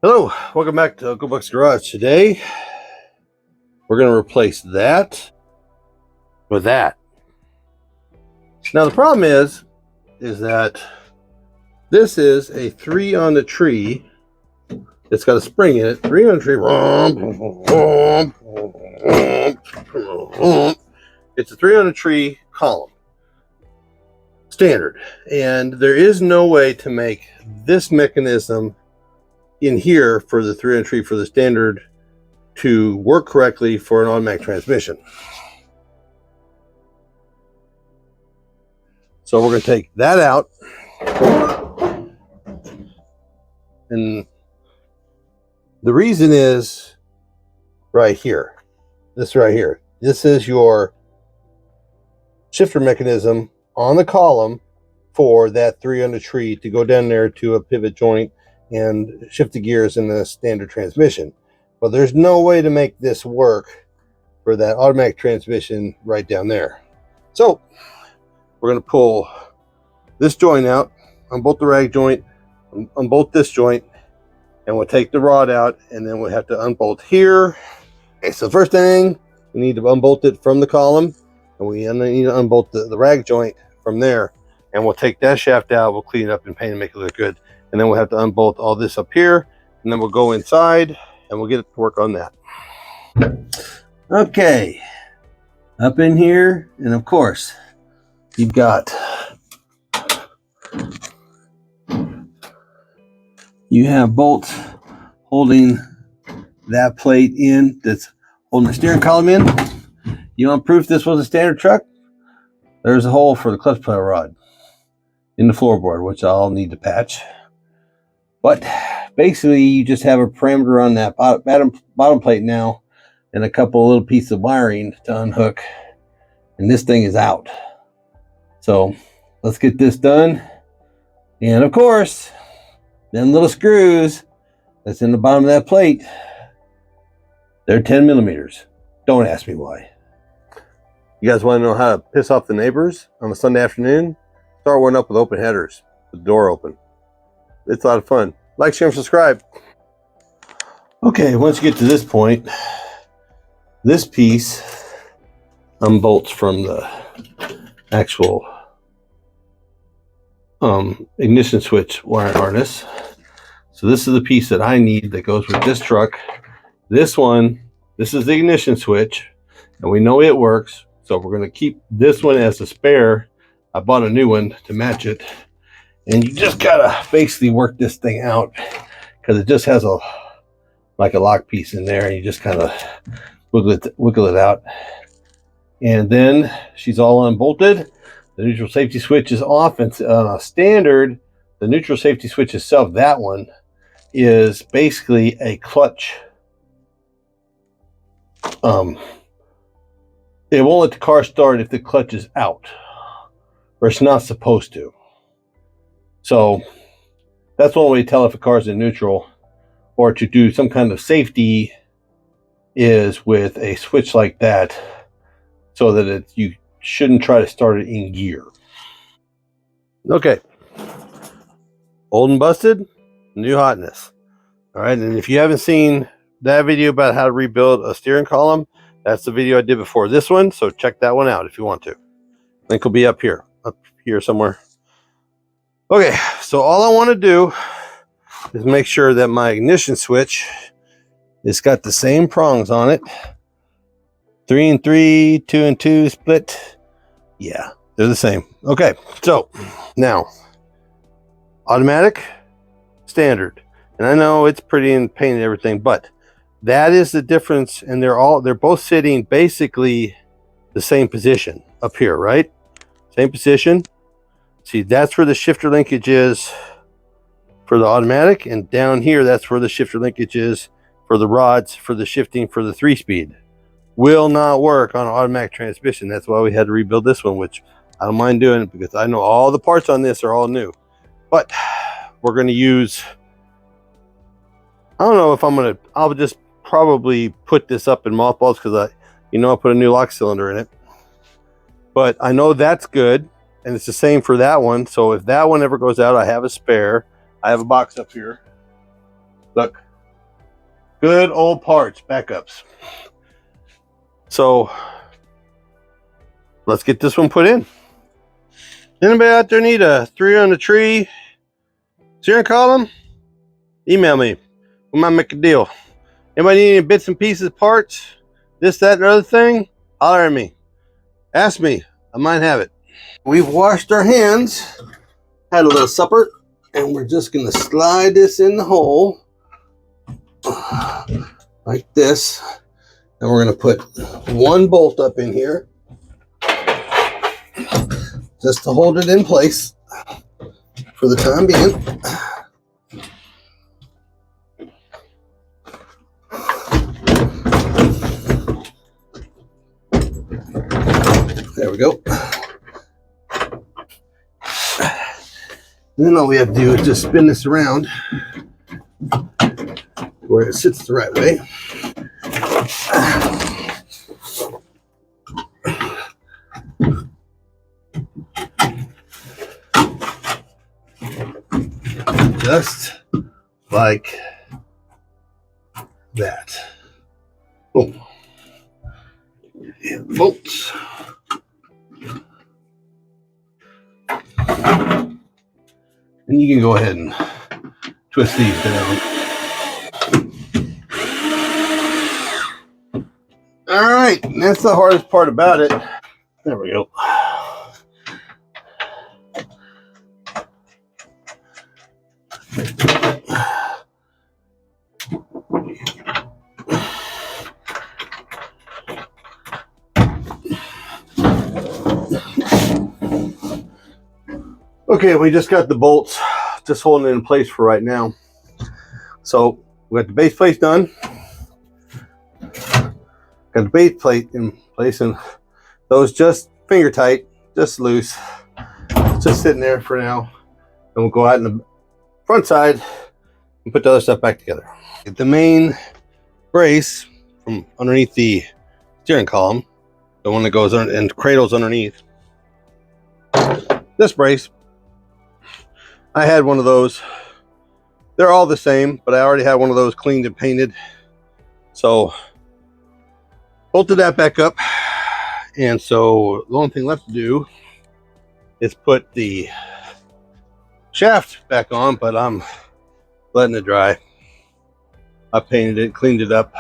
Hello, welcome back to Uncle Buck's Garage. Today, we're going to replace that with that. Now, the problem is that this is a 3 on the tree. It's got a spring in it. 3 on the tree. It's a 3 on the tree column. Standard. And there is no way to make this mechanism in here for the 3 on the tree for the standard to work correctly for an automatic transmission. So we're going to take that out, and the reason is right here. This right here. This is your shifter mechanism on the column for that 3 on the tree to go down there to a pivot joint and shift the gears in the standard transmission. But there's no way to make this work for that automatic transmission right down there. So we're going to pull this joint out, unbolt the rag joint, unbolt this joint, and we'll take the rod out, and then we'll have to unbolt here. Okay, so first thing, we need to unbolt it from the column, and we need to unbolt the rag joint from there, and we'll take that shaft out, we'll clean it up and paint and make it look good. And then we'll have to unbolt all this up here, and then we'll go inside and we'll get to work on that. Okay, up in here, and of course, you've got bolts holding that plate in that's holding the steering column in. You want proof this was a standard truck? There's a hole for the clutch pedal rod in the floorboard, which I'll need to patch. But basically, you just have a parameter on that bottom plate now, and a couple of little pieces of wiring to unhook, and this thing is out. So let's get this done. And of course, them little screws that's in the bottom of that plate, they're 10 millimeters. Don't ask me why. You guys want to know how to piss off the neighbors on a Sunday afternoon? Start one up with open headers, with the door open. It's a lot of fun. Like, share, and subscribe. Okay, once you get to this point, this piece unbolts from the actual ignition switch wire harness. So this is the piece that I need that goes with this truck. This is the ignition switch, and we know it works. So we're going to keep this one as a spare. I bought a new one to match it. And you just gotta basically work this thing out because it just has a lock piece in there, and you just kind of wiggle it out. And then she's all unbolted. The neutral safety switch is off. It's standard. The neutral safety switch itself, that one, is basically a clutch. It won't let the car start if the clutch is out, or it's not supposed to. So that's one way to tell if a car's in neutral, or to do some kind of safety is with a switch like that, so that you shouldn't try to start it in gear. Okay, old and busted, new hotness. All right, and if you haven't seen that video about how to rebuild a steering column, that's the video I did before this one, so check that one out if you want to. Link will be up here somewhere. Okay, so all I want to do is make sure that my ignition switch has got the same prongs on it. 3 and 3, 2 and 2 split. Yeah, they're the same. Okay, so now automatic, standard. And I know it's pretty and painted and everything, but that is the difference, and they're both sitting basically the same position up here, right? Same position. See, that's where the shifter linkage is for the automatic, and down here, that's where the shifter linkage is for the rods for the shifting for the 3-speed. Will not work on an automatic transmission. That's why we had to rebuild this one, which I don't mind doing it because I know all the parts on this are all new. But we're going to use, I don't know if I'll just probably put this up in mothballs because I put a new lock cylinder in it. But I know that's good. And it's the same for that one. So if that one ever goes out, I have a spare. I have a box up here. Look, Good old parts, backups. So let's get this one put in. Anybody out there need a 3 on the tree steering column? Email me. We might make a deal. Anybody need any bits and pieces, parts, this, that, and other thing? Holler at me. Ask me. I might have it. We've washed our hands, had a little supper, and we're just going to slide this in the hole like this. And we're going to put one bolt up in here just to hold it in place for the time being. There we go. And then all we have to do is just spin this around where it sits the right way. Just like that. Boom. And bolts. And you can go ahead and twist these down. All right, and that's the hardest part about it. There we go. Okay, we just got the bolts just holding it in place for right now. So we got the base plate done. Got the base plate in place, and those just finger tight, just loose, just sitting there for now. And we'll go out in the front side and put the other stuff back together. Get the main brace from underneath the steering column, the one that goes under and cradles underneath. This brace, I had one of those. They're all the same, but I already had one of those cleaned and painted. So bolted that back up. And so the only thing left to do is put the shaft back on, but I'm letting it dry. I painted it, cleaned it up,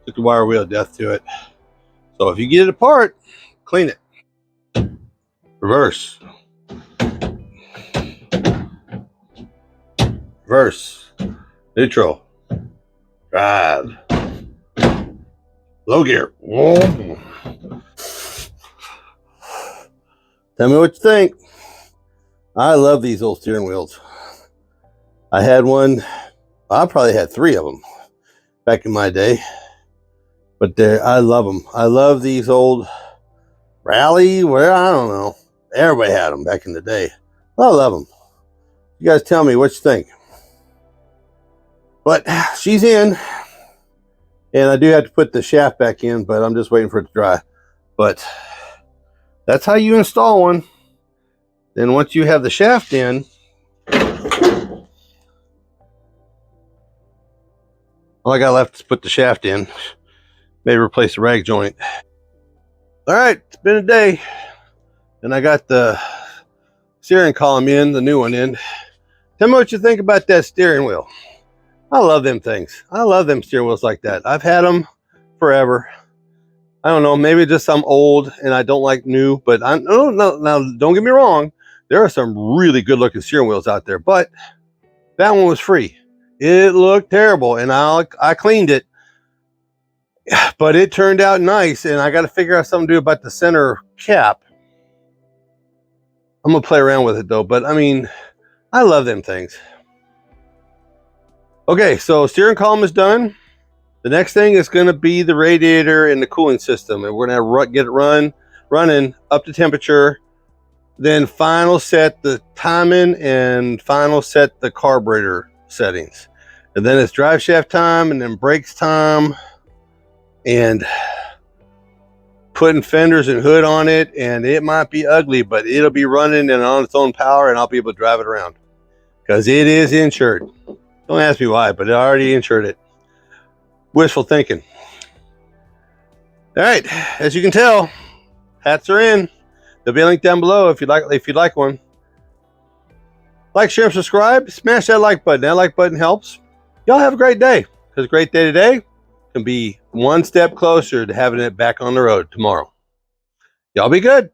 took the wire wheel of death to it. So if you get it apart, clean it. Reverse. Reverse. Neutral. Drive. Low gear. Whoa. Tell me what you think. I love these old steering wheels. I had one, I probably had 3 of them back in my day. But I love them. I love these old Rally, where I don't know. Everybody had them back in the day. I love them. You guys tell me what you think. But she's in. And I do have to put the shaft back in, but I'm just waiting for it to dry. But that's how you install one. Then once you have the shaft in, all I got left is put the shaft in. Maybe replace the rag joint. All right, it's been a day. And I got the steering column in, the new one in. Tell me what you think about that steering wheel. I love them things. I love them steering wheels like that. I've had them forever. I don't know, maybe just I'm old and I don't like new, but no, now don't get me wrong. There are some really good looking steering wheels out there, but that one was free. It looked terrible and I cleaned it, but it turned out nice, and I got to figure out something to do about the center cap. I'm going to play around with it though, but I mean, I love them things. Okay, so steering column is done. The next thing is going to be the radiator and the cooling system, and we're going to get it running up to temperature. Then final set the timing and final set the carburetor settings. And then it's drive shaft time, and then brakes time, and putting fenders and hood on it. And it might be ugly, but it'll be running and on its own power, and I'll be able to drive it around because it is insured. Don't ask me why, but I already insured it. wishful thinking. All right, as you can tell, hats are in. There'll be a link down below if you'd like one. Like, share, and subscribe. Smash that like button. That like button helps. Y'all have a great day, because a great day today can be one step closer to having it back on the road tomorrow. Y'all be good.